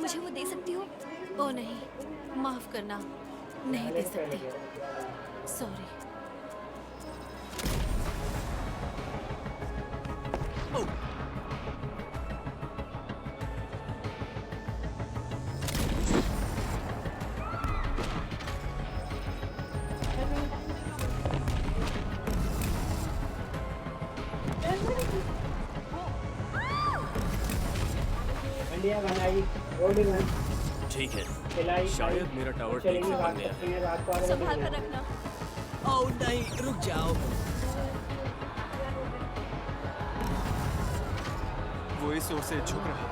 मुझे वो दे सकती हो? ओ नहीं, माफ करना, नहीं दे सकती, सॉरी। इंडिया बनाई रोड में ठीक है, खिलाई शायद मेरा टावर ठीक से बन गया है। रात को संभाल कर रखना। ओह नहीं, रुक जाओ। वो इस ओर से झुक रहा है।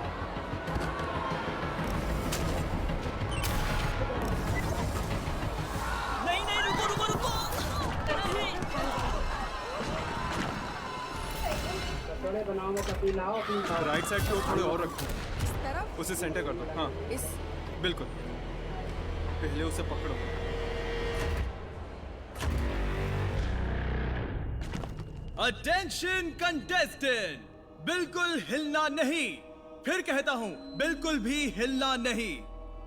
नहीं नहीं, रुको रुको रुको। थोड़े बनाओ में पति लाओ अपनी राइट साइड को थोड़े और रखो, इस तरफ? उसे सेंटर कर दो। हाँ इस बिल्कुल, पहले उसे पकड़ो। अटेंशन कंटेस्टेंट, बिल्कुल हिलना नहीं। फिर कहता हूँ, बिल्कुल भी हिलना नहीं।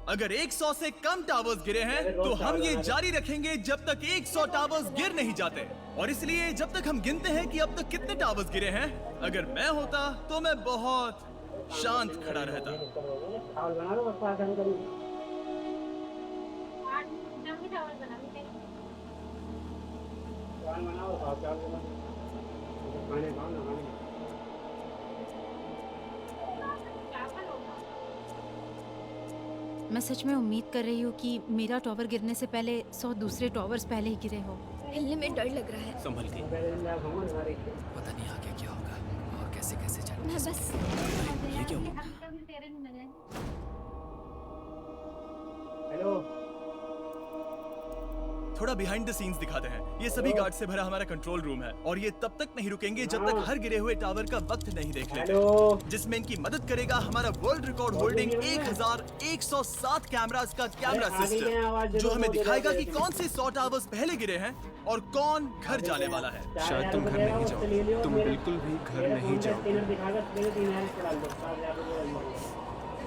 अगर 100 से कम टावर्स गिरे हैं तो हम ये जारी रखेंगे जब तक 100 टावर्स गिर नहीं जाते। और इसलिए जब तक हम गिनते हैं कि अब तक कितने टावर्स गिरे हैं, अगर मैं होता तो मैं बहुत शांत खड़ा रहता। चावल बना लो बस पास हम करूँ चावल बनाओ चावल बनाओ खाने खाओ ना खाने मैं सच में उम्मीद कर रही हूँ कि मेरा टावर गिरने से पहले 100 दूसरे टावर्स पहले ही गिरे हो। हिलने में डर लग रहा है। संभल के, पहले दिन आप हम हमारे पता नहीं आगे क्या होगा और कैसे कैसे चलेगा। मैं बस ये क्या हुआ? हेलो थोड़ा बिहाइंड द सीन्स दिखाते हैं। ये सभी गार्ड से भरा हमारा कंट्रोल रूम है और ये तब तक नहीं रुकेंगे जब तक हर गिरे हुए टावर का वक्त नहीं देख लेते। हेलो जिसमें इनकी मदद करेगा हमारा वर्ल्ड रिकॉर्ड होल्डिंग 1107 कैमरास का कैमरा सिस्टम, जो हमें दिखाएगा कि कौन से 100 टावर्स पहले गिरे हैं और कौन घर जाने वाला है। शायद तुम घर नहीं जाओ, तुम बिल्कुल भी घर नहीं जाओ।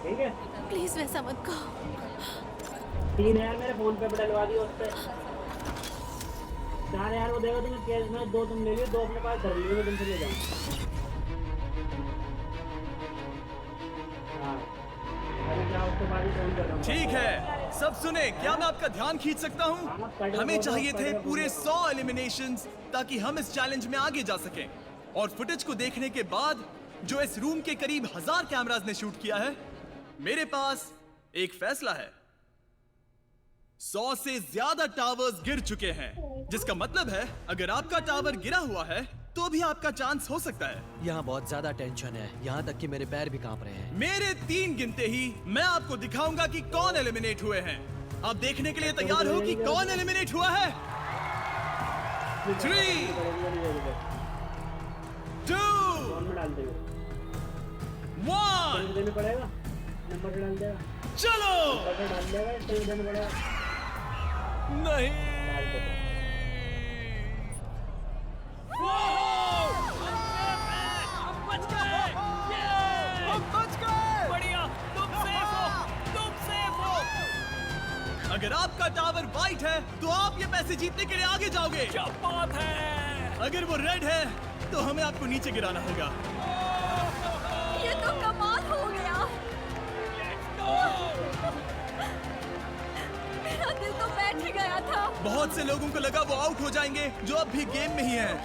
ठीक है प्लीज वैसा मत कहो। 3000 मेरे फोन पे डलवा दियो उस पे 4000 वो देगा तुम्हें कैश में, 2 तुम ले लियो, 2 अपने पास धर लियो, मैं तुमसे ले जाऊँ। हाँ अरे क्या उसके बाद ही फोन कर रहा हूँ। ठीक है, सब सुने, क्या मैं आपका ध्यान खींच सकता हूँ? हमें चाहिए थे पूरे 100 एलिमिनेशंस ताकि हम इस चैलेंज में आगे जा सकें। और फुटेज को देखने के बाद जो इस रूम के करीब 1000 कैमरास ने शूट किया है, मेरे पास एक फैसला है। 100 से ज्यादा टावर्स गिर चुके हैं, जिसका मतलब है अगर आपका टावर गिरा हुआ है तो भी आपका चांस हो सकता है। यहाँ बहुत ज्यादा टेंशन है, यहाँ तक कि मेरे पैर भी कांप रहे हैं। मेरे 3 गिनते ही मैं आपको दिखाऊंगा कि कौन एलिमिनेट हुए हैं। आप देखने के लिए तैयार हो कि कौन एलिमिनेट हुआ है? 3 2 फोन में डाल देगा 1 देना पड़ेगा, नंबर डाल देगा, चलो। नंबर डाल देगा, स्टेज देना पड़ेगा। नहीं, अगर आपका टावर वाइट है तो आप ये पैसे जीतने के लिए आगे जाओगे। क्या बात है? अगर वो रेड है तो हमें आपको नीचे गिराना होगा। ये तो कमाल हो गया। मेरा दिल तो बैठ ही गया था। बहुत से लोगों को लगा वो आउट हो जाएंगे जो अब भी गेम में ही हैं।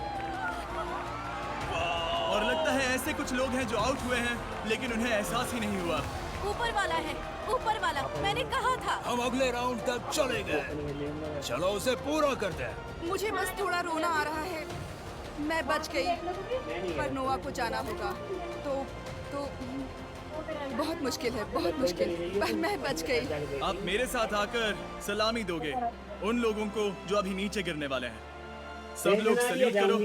और लगता है ऐसे कुछ लोग हैं जो आउट हुए हैं लेकिन उन्हें एहसास ही नहीं हुआ। ऊपर वाला है, ऊपर वाला, मैंने कहा था। हम अगले राउंड तक चले गए, चलो उसे पूरा करते हैं। मुझे बस थोड़ा रोना आ रहा है। मैं बच गई, पर नोआ को जाना होगा। तो बहुत मुश्किल है, बहुत मुश्किल, पर मैं बच गई। आप मेरे साथ आकर सलामी दोगे उन लोगों को जो अभी नीचे गिरने वाले हैं। सब लोग सल्यूट करो।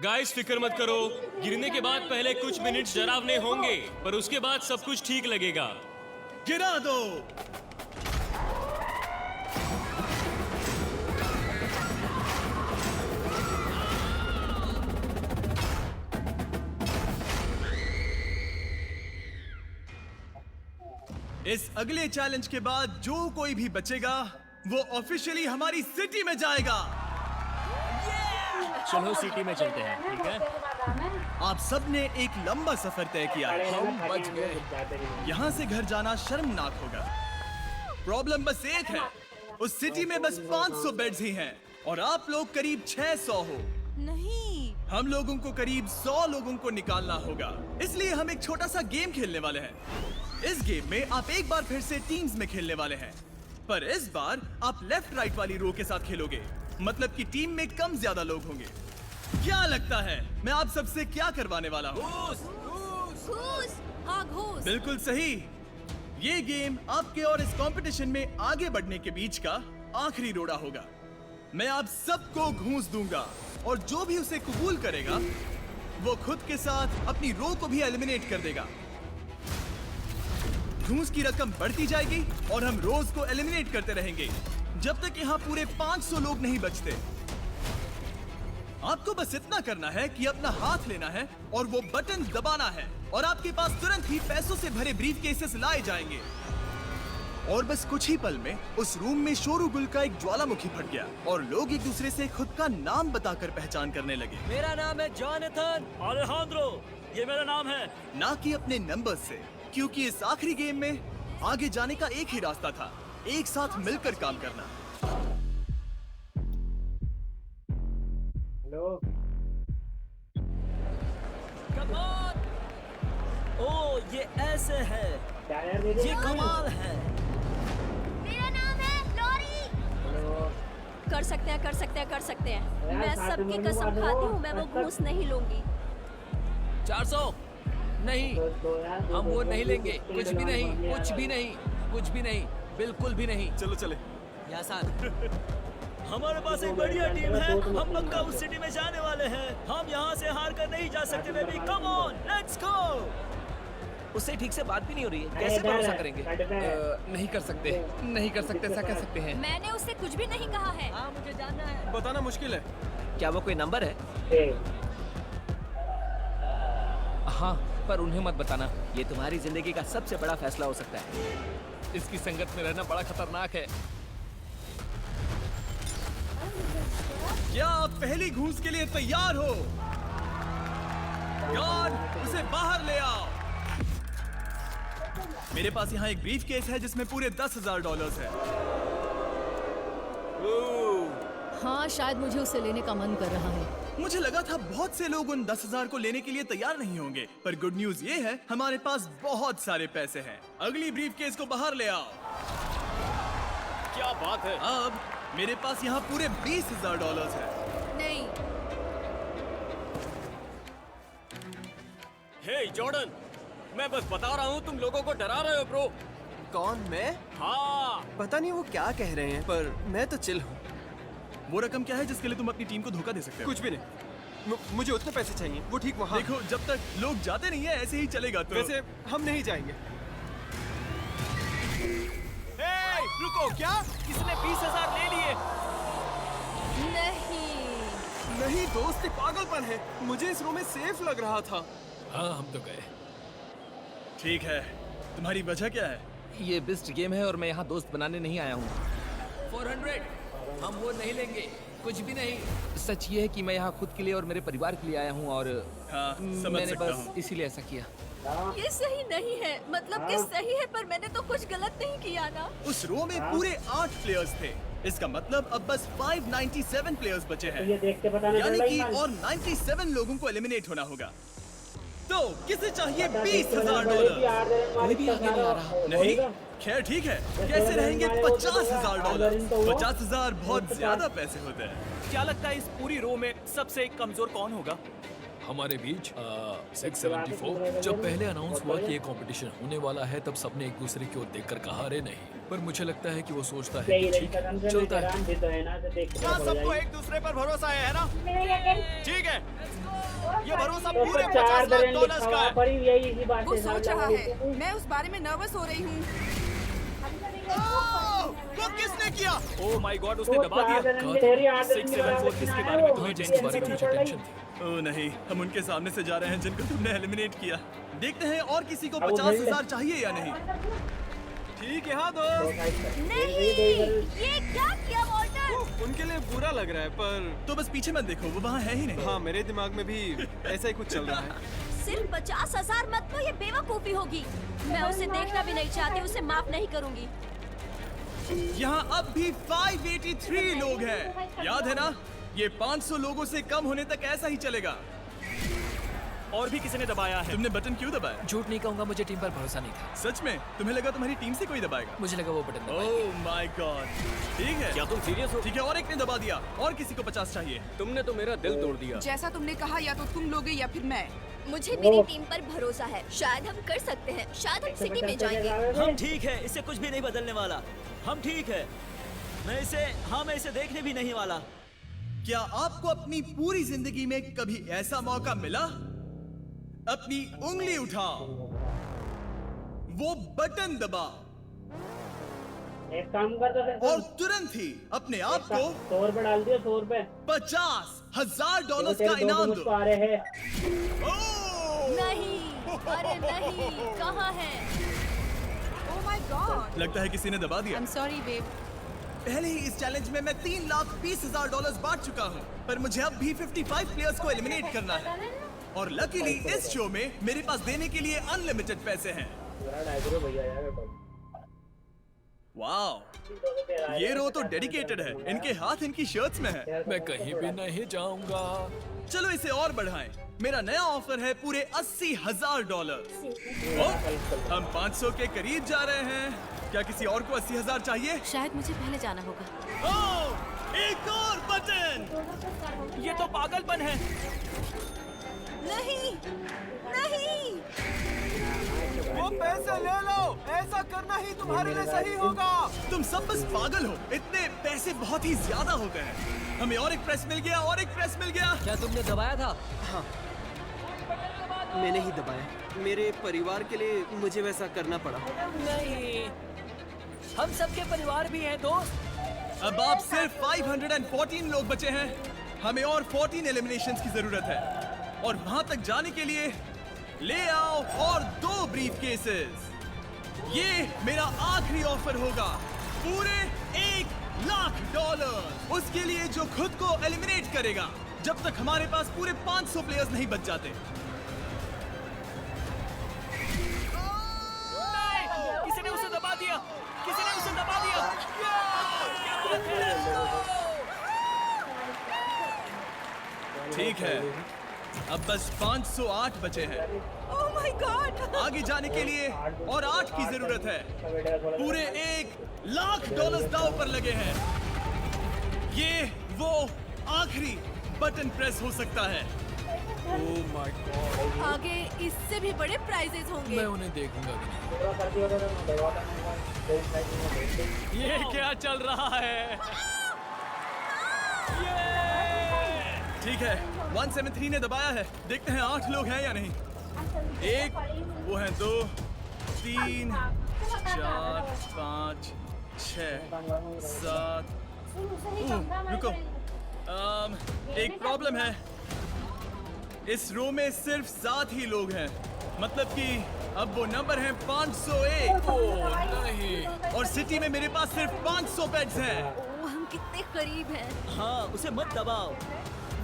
गाइस फिक्र मत करो, गिरने के बाद पहले कुछ मिनट्स डरावने होंगे, पर उसके बाद सब कुछ ठीक लगेगा। गिरा दो। इस अगले चैलेंज के बाद जो कोई भी बचेगा वो ऑफिशियली हमारी सिटी में जाएगा। चलो सिटी में चलते हैं, ठीक है? आप सब ने एक लंबा सफर तय किया है। हम बच गए। यहाँ से घर जाना शर्मनाक होगा। प्रॉब्लम बस एक है, उस सिटी में बस 500 बेड्स ही हैं और आप लोग करीब 600 हो। नहीं, हम लोगों को करीब 100 लोगों को निकालना होगा, इसलिए हम एक छोटा सा गेम खेलने वाले हैं। इस गेम में आप एक बार फिर से टीम्स में खेलने वाले हैं, पर इस बार आप लेफ्ट राइट वाली रो के साथ खेलोगे, मतलब कि टीम में कम ज्यादा लोग होंगे। क्या लगता है मैं आप सबसे क्या करवाने वाला हूँ? घूस, हाँ घूस। बिल्कुल सही। ये गेम आपके और इस कंपटीशन में आगे बढ़ने के बीच का आखिरी रोड़ा होगा। मैं आप सबको घूस दूंगा और जो भी उसे कबूल करेगा वो खुद के साथ अपनी रो को भी एलिमिनेट कर देगा। घूस की रकम बढ़ती जाएगी और हम रोज को एलिमिनेट करते रहेंगे जब तक यहाँ पूरे 500 लोग नहीं बचते। आपको बस इतना करना है कि अपना हाथ लेना है और वो बटन दबाना है और आपके पास तुरंत ही पैसों से भरे ब्रीफ केसेस लाए जाएंगे। और बस कुछ ही पल में उस रूम में शोरूगुल का एक ज्वालामुखी फट गया और लोग एक दूसरे से खुद का नाम बताकर पहचान करने लगे। मेरा नाम है जॉनथन। अलेहांद्रो, ये मेरा नाम है। ना कि अपने नंबर से, क्योंकि इस आखिरी गेम में आगे जाने का एक ही रास्ता था, एक साथ मिलकर काम करना। हेलो। कमाल। ओ ये ऐसे है, टायर दे दे। ये कमाल है। मेरा नाम है लॉरी। हेलो। कर सकते हैं, कर सकते हैं, कर सकते हैं। यार, मैं साथ में सबकी मनु कसम वाले खाती हो। हूँ, मैं वो आज तक- घूस नहीं लूंगी। 400 नहीं, दो यार, दो- हम दो- वो दो- नहीं दो- लेंगे। दो- कुछ दो- भी दो- नहीं, दो- कुछ भी नहीं, कुछ भी नहीं, बिल्कुल भी नहीं। चलो चले। यासान, हमारे पास एक बढ़िया टीम है, हम पक्का उस सिटी में जाने वाले हैं। हम यहाँ से हार कर नहीं जा सकते baby, come on, let's go. उससे ठीक से बात भी नहीं हो रही है, अरे कैसे इधर भरोसा है, करेंगे? इधर है। नहीं कर सकते, नहीं कर सकते, ऐसा कह सकते हैं। मैंने उससे कुछ भी नहीं कहा है। हाँ मुझे जानना है। बताना मुश्किल है। क्या वो कोई नंबर है? ए, हाँ, पर उन्हें मत बताना, ये तुम्हारी जिंदगी का सबसे बड़ा फैसला हो सकता है। इसकी संगत में रहना बड़ा खतरनाक है। क्या आप पहली घूस के लिए तैयार हो? गार्ड, उसे बाहर ले आओ। मेरे पास यहाँ एक ब्रीफ केस है जिसमें पूरे $10,000 है। हाँ, शायद मुझे उसे लेने का मन कर रहा है। मुझे लगा था बहुत से लोग उन 10,000 को लेने के लिए तैयार नहीं होंगे, पर गुड न्यूज ये है हमारे पास बहुत सारे पैसे हैं। अगली ब्रीफ केस को बाहर ले आओ। क्या बात है। अब मेरे पास यहाँ पूरे $20,000 है। नहीं, हे जॉर्डन, मैं बस बता रहा हूँ, तुम लोगों को डरा रहे हो ब्रो। कौन, मैं? हाँ, पता नहीं वो क्या कह रहे हैं, पर मैं तो चिल हूँ। वो रकम क्या है जिसके लिए तुम अपनी टीम को धोखा दे सकते हो? कुछ भी नहीं, मुझे उतने पैसे चाहिए, वो ठीक वहाँ। देखो, जब तक लोग जाते नहीं है ऐसे ही चलेगा। तो वैसे हम नहीं जाएंगे। रुको, क्या? किसने 20,000 ले लिए? नहीं। नहीं दोस्त, ये पागलपन है। मुझे इस रूम में सेफ लग रहा था। हाँ हम तो गए। ठीक है, तुम्हारी वजह क्या है? ये बेस्ट गेम है और मैं यहाँ दोस्त बनाने नहीं आया हूँ। 400, हम वो नहीं लेंगे, कुछ भी नहीं। सच ये है कि मैं यहाँ खुद के लिए और मेरे परिवार के लिए आया हूँ और हाँ, समझ मैंने सकता बस हूँ। इसीलिए ऐसा किया। ये सही नहीं है, मतलब कि सही है, पर मैंने तो कुछ गलत नहीं किया ना। उस रो में पूरे 8 प्लेयर्स थे। इसका मतलब अब बस 597 प्लेयर्स बचे तो हैं, ये देख के पता नहीं यानी चल कि रहा और 97 लोगों को एलिमिनेट होना होगा। तो किसे चाहिए है। $20,000? कोई भी आगे नहीं आ रहा। नहीं, खैर ठीक है, कैसे रहेंगे $50,000? 50,000 बहुत ज्यादा पैसे होते हैं। क्या लगता है इस पूरी रो में सबसे कमजोर कौन होगा? हमारे बीच 674। जब पहले अनाउंस हुआ कि ये कंपटीशन होने वाला है, तब सबने एक दूसरे की ओर देखकर कहा अरे नहीं, पर मुझे लगता है कि वो सोचता है कि ठीक है, चलता है। सबको एक दूसरे पर भरोसा है ना? ठीक है, ये भरोसा पूरे $50,000 $50,000 का है। पर यही इसी बात वो से सोच साथ रहा लगा है, दी। मैं उस बारे में नर्वस हो रही हूँ। वो किसने किया? ओह माय गॉड, उसने तो दबा दिया। 674 किसके बारे में तुम्हें जिसके बारे में मुझे टेंशन थी। ओह नहीं, हम उनके सामने से जा रहे हैं जिनको तुमने एलिमिनेट किया। देखते हैं और किसी को अब वो 50,000 चाहिए या नहीं। ठीक है, हाँ दो। नहीं, ये क्या किया वॉल्टर? उनके लिए बुरा लग रहा है, पर तो बस पीछे मत देखो, वो वहाँ है ही नहीं। हाँ, मेरे दिमाग में भी ऐसा ही कुछ चल रहा है। सिर्फ 50,000 मत लो, ये बेवकूफी होगी। मैं उसे देखना भी नहीं चाहती, उसे माफ नहीं करूंगी। यहाँ अब भी 583 लोग हैं। याद है ना, ये 500 लोगों से कम होने तक ऐसा ही चलेगा। और भी किसी ने दबाया है। तुमने बटन क्यों दबाया? झूठ नहीं कहूंगा, मुझे टीम पर भरोसा नहीं था। सच में? तुम्हें लगा तुम्हारी टीम से कोई दबाएगा? मुझे लगा वो बटन दबाएगा। Oh my god. ठीक है, क्या तुम सीरियस हो? ठीक है, और एक ने दबा दिया, और किसी को 50 चाहिए। तुमने तो मेरा दिल तोड़ दिया। जैसा तुमने कहा, या तो तुम लोगे या फिर मैं। मुझे मेरी टीम पर भरोसा है, शायद हम कर सकते हैं, शायद हम सिटी में जाएंगे। हम ठीक है, इससे कुछ भी नहीं बदलने वाला। हम ठीक है। मैं इसे देखने भी नहीं वाला। क्या आपको अपनी पूरी जिंदगी में कभी ऐसा मौका मिला? अपनी उंगली उठाओ, वो बटन दबा एक काम कर दो और तुरंत ही अपने आप को 100 रुपए डाल दियो, 100 रुपए। $50,000 का इनाम दो। आ रहे हैं। ओह! नहीं, अरे नहीं, कहाँ है? ओह माय गॉड। लगता है किसी ने दबा दिया। I'm sorry babe। पहले ही इस चैलेंज में मैं $3,20,000 बांट चुका हूँ, पर मुझे अब भी 55 प्लेयर्स को एलिमिनेट करना है। और लकीली इस शो में मेरे पास देने के लिए अनलिमिटेड पैसे हैं। वाह, ये रो तो डेडिकेटेड है। इनके हाथ इनकी शर्ट्स में है। मैं कहीं भी नहीं जाऊंगा। चलो इसे और बढ़ाएं। मेरा नया ऑफर है पूरे $80,000। हम 500 के करीब जा रहे हैं। क्या किसी और को 80,000 चाहिए? शायद मुझे पहले जाना होगा। ओह, एक और बटन। ये तो पागलपन है। नहीं, नहीं। वो पैसे ले लो, ऐसा करना ही तुम्हारे लिए सही होगा। तुम सब बस पागल हो। इतने पैसे बहुत ही ज्यादा होते हैं। हमें और एक प्रेस मिल गया, और एक प्रेस मिल गया। क्या तुमने दबाया था? मैंने ही दबाया। मेरे परिवार के लिए मुझे वैसा करना पड़ा। नहीं, हम सबके परिवार भी हैं दोस्त। अब आप सिर्फ 514 लोग बचे हैं। हमें और 14 एलिमिनेशंस की जरूरत है, और वहां तक जाने के लिए ले आओ और 2 ब्रीफ केसेस। ये मेरा आखिरी ऑफर होगा, पूरे $1,00,000 उसके लिए जो खुद को एलिमिनेट करेगा, जब तक हमारे पास पूरे 500 प्लेयर्स नहीं बच जाते। किसी ने उसे दबा दिया। किसी ने उसे दबा दिया। ठीक है, अब बस 508 बचे हैं। ओह माय गॉड। आगे जाने के लिए और 8 की जरूरत है। पूरे $1,00,000 दांव पर लगे हैं। ये वो आखिरी बटन प्रेस हो सकता है। ओह माय गॉड। आगे इससे भी बड़े प्राइजेस होंगे। मैं उन्हें देखूंगा भी नहीं। ये क्या चल रहा है? ठीक है, 173 ने दबाया है। देखते हैं 8 लोग हैं या नहीं। 1, वो हैं 2, 3, 4, 5, 6, 7। रुको, एक प्रॉब्लम है। इस रो में सिर्फ 7 ही लोग हैं। मतलब कि अब वो नंबर है 501। नहीं, और सिटी में मेरे पास सिर्फ 500 बेड्स हैं। ओह, हम कितने करीब हैं। हाँ, उसे मत दबाओ।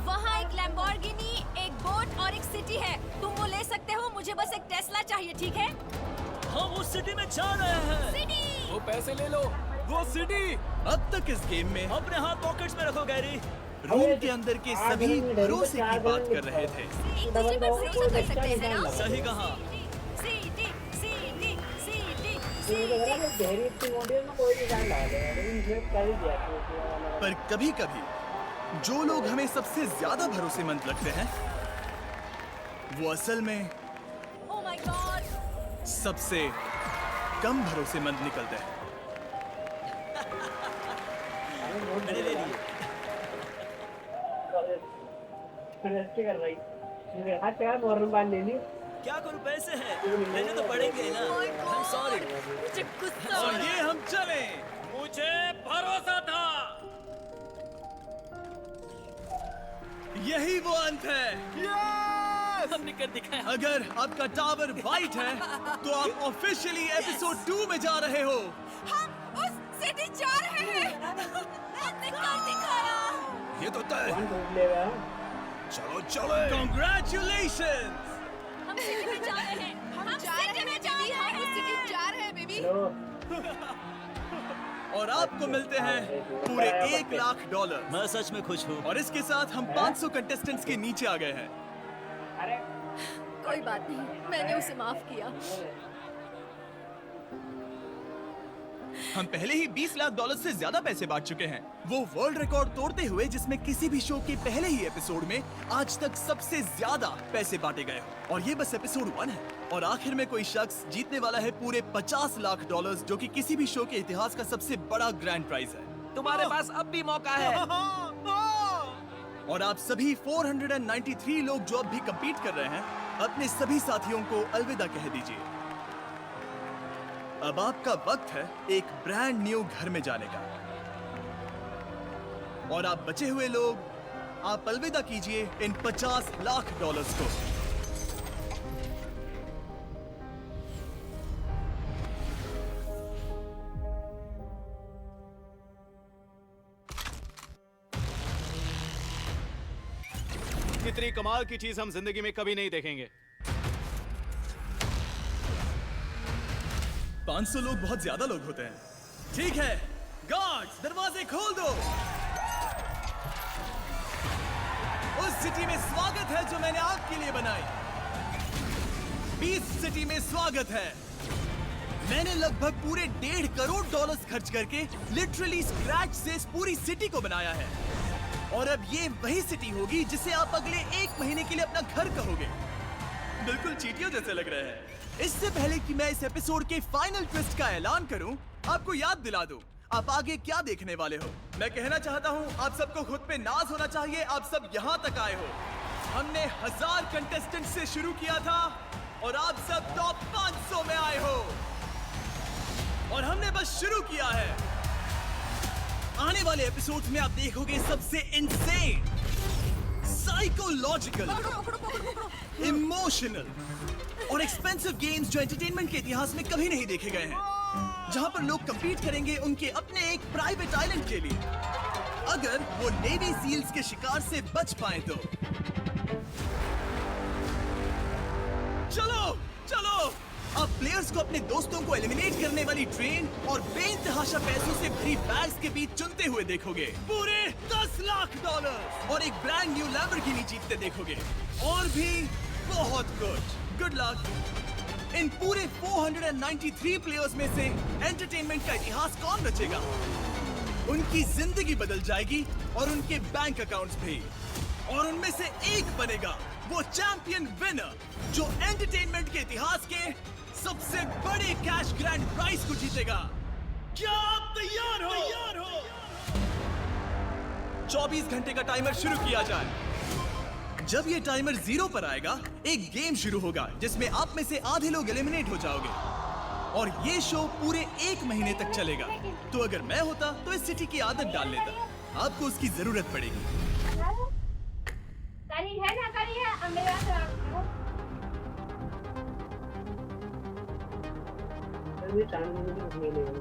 वहाँ एक लैम्बोर्गिनी, एक बोट और एक सिटी है। तुम वो ले सकते हो, मुझे बस एक टेस्ला चाहिए, ठीक है? हम उस सिटी में जा रहे हैं। सिटी। वो पैसे ले लो। वो सिटी। अब तक इस गेम में अपने हाथ पॉकेट्स में रखो गैरी। रूम के अंदर के सभी भरोसे की बात कर रहे थे। एक दूसरे पर भरोसा कर सकते हैं ना? सही कहा। सिटी, सिटी, सिटी, पर कभी कभी जो लोग हमें सबसे ज्यादा भरोसेमंद लगते हैं, वो असल में ओह माय गॉड। सबसे कम भरोसेमंद निकलते हैं। मैंने ले लिए। क्या करूं, पैसे हैं, लेने तो पड़ेंगे ना। I'm sorry। मुझे गुस्सा और ये हम चले। मुझे भरोसा था। यही वो अंत है। अब हमने कर दिखाया। अगर आपका टावर वाइट है तो आप ऑफिशियली एपिसोड 2 में जा रहे हो। हम उस सिटी जा रहे हैं। हमने कर दिखाया। ये तो तय। वन टूट लेगा। चलो चलो। Congratulations! हम सिटी में जा रहे हैं। हम सिटी में जा रहे हम उस सिटी हैं। जा रहे हैं बेबी। चलो और आपको मिलते हैं पूरे $1,00,000। मैं सच में खुश हूँ। और इसके साथ हम 500 कंटेस्टेंट्स के नीचे आ गए हैं। अरे कोई बात नहीं, मैंने उसे माफ किया। हम पहले ही $20,00,000 से ज्यादा पैसे बांट चुके हैं, वो वर्ल्ड रिकॉर्ड तोड़ते हुए जिसमें किसी भी शो के पहले ही एपिसोड में आज तक सबसे ज्यादा पैसे बांटे गए हो। और ये बस एपिसोड 1 है। और आखिर में कोई शख्स जीतने वाला है पूरे $50,00,000, जो कि किसी भी शो के इतिहास का सबसे बड़ा ग्रैंड प्राइज है। तुम्हारे पास अब भी मौका है। और आप सभी 493 लोग जो अब भी compete कर रहे हैं, अपने सभी साथियों को अलविदा कह दीजिए। अब आपका वक्त है एक ब्रांड न्यू घर में जाने का। और आप बचे हुए लोग, आप अलविदा कीजिए इन $50,00,000 को। इतनी कमाल की चीज हम जिंदगी में कभी नहीं देखेंगे। 500 लोग बहुत ज्यादा लोग होते हैं। ठीक है, गार्ड्स दरवाजे खोल दो। उस सिटी में स्वागत है जो मैंने आपके लिए बनाई। 20 सिटी में स्वागत है। मैंने लगभग पूरे $1.5 करोड़ खर्च करके लिटरली स्क्रैच से इस पूरी सिटी को बनाया है। और अब ये वही सिटी होगी जिसे आप अगले 1 महीने के लिए अपना घर कहोगे। बिल्कुल चींटियों जैसे लग रहे हैं। इससे पहले कि मैं इस एपिसोड के फाइनल ट्विस्ट का ऐलान करूं, आपको याद दिला दूं आप आगे क्या देखने वाले हो। मैं कहना चाहता हूं आप सबको खुद पे नाज होना चाहिए। आप सब यहां तक आए हो। हमने 1000 कंटेस्टेंट से शुरू किया था और आप सब टॉप 500 में आए हो। और हमने बस शुरू किया है। आने वाले एपिसोड्स में आप देखोगे सबसे इंसेन, साइकोलॉजिकल, इमोशनल और एक्सपेंसिव गेम्स जो एंटरटेनमेंट के इतिहास में कभी नहीं देखे गए हैं, जहां पर लोग compete करेंगे उनके अपने एक प्राइवेट आइलैंड के लिए, अगर वो नेवी सील्स के शिकार से बच पाए तो। चलो चलो, अब प्लेयर्स को अपने दोस्तों को एलिमिनेट करने वाली ट्रेन और बेइंतहाशा पैसों से भरी बैग्स के बीच चुनते हुए देखोगे। पूरे $10,00,000 और एक ब्रांड न्यू लैम्बोर्गिनी जीतते देखोगे। और भी बहुत कुछ। Good luck. इन पूरे 493 प्लेयर्स में से एंटरटेनमेंट का इतिहास कौन रचेगा? उनकी जिंदगी बदल जाएगी और उनके बैंक अकाउंट्स भी। और उनमें से एक बनेगा वो चैंपियन विनर जो एंटरटेनमेंट के इतिहास के सबसे बड़े कैश ग्रैंड प्राइज को जीतेगा। क्या आप तैयार हो? 24 घंटे का टाइमर शुरू किया जाए। जब ये टाइमर 0 पर आएगा, एक गेम शुरू होगा जिसमें आप में से आधे लोग एलिमिनेट हो जाओगे। और ये शो पूरे 1 महीने तक चलेगा। तो अगर मैं होता तो इस सिटी की आदत डाल लेता। आपको उसकी जरूरत पड़ेगी। अब मेरे पास टाइम मिलेगा।